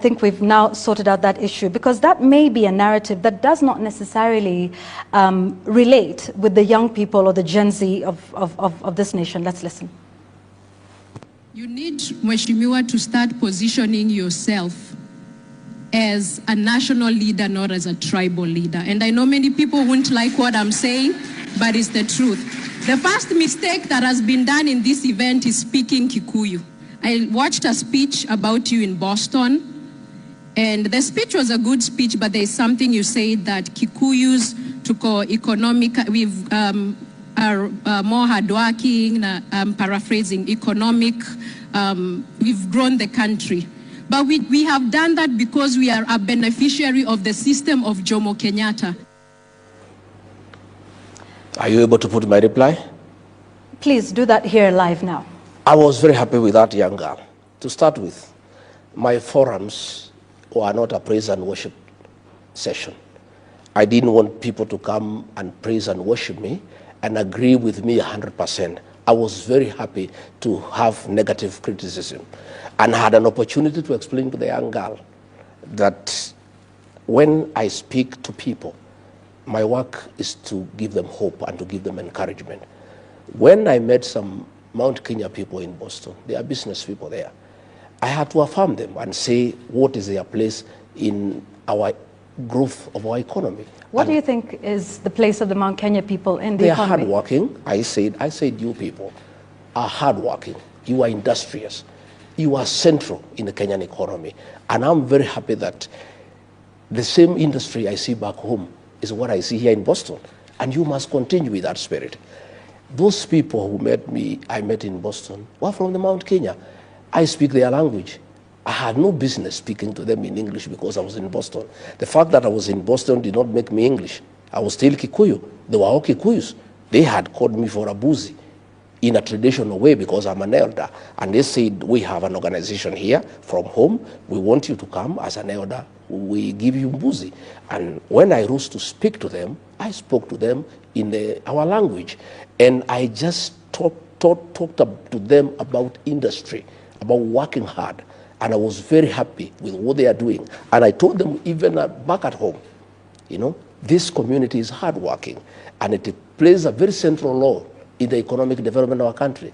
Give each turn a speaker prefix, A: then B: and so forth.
A: I think we've now sorted out that issue, because that may be a narrative that does not necessarily relate with the young people or the Gen Z of this nation. Let's listen.
B: You need, Mheshimiwa, to start positioning yourself as a national leader, not as a tribal leader. And I know many people won't like what I'm saying, but it's the truth. The first mistake that has been done in this event is speaking Kikuyu. I watched a speech about you in Boston, and the speech was a good speech, but there's something you said that Kikuyus tuko economic, are more hardworking, I'm paraphrasing, economic, we've grown the country. But we have done that because we are a beneficiary of the system of Jomo Kenyatta.
C: Are you able to put my reply?
A: Please do that here live now.
C: I was very happy with that young girl. To start with, my forums were not a praise and worship session. I didn't want people to come and praise and worship me and agree with me 100%. I was very happy to have negative criticism and had an opportunity to explain to the young girl that when I speak to people, my work is to give them hope and to give them encouragement. When I met some Mount Kenya people in Boston, they are business people there, I had to affirm them and say what is their place in our growth of our economy.
A: What do you think is the place of the Mount Kenya people in the economy?
C: They are hardworking. I said you people are hardworking. You are industrious. You are central in the Kenyan economy. And I'm very happy that the same industry I see back home is what I see here in Boston. And you must continue with that spirit. Those people who I met in Boston were from the Mount Kenya. I speak their language. I had no business speaking to them in English because I was in Boston. The fact that I was in Boston did not make me English. I was still Kikuyu. They were all Kikuyus. They had called me for a boozy in a traditional way because I'm an elder. And they said, we have an organization here from home. We want you to come as an elder. We give you boozy. And when I rose to speak to them, I spoke to them in our language. And I just talked to them about industry, about working hard. And I was very happy with what they are doing. And I told them even back at home, this community is hardworking and it plays a very central role in the economic development of our country.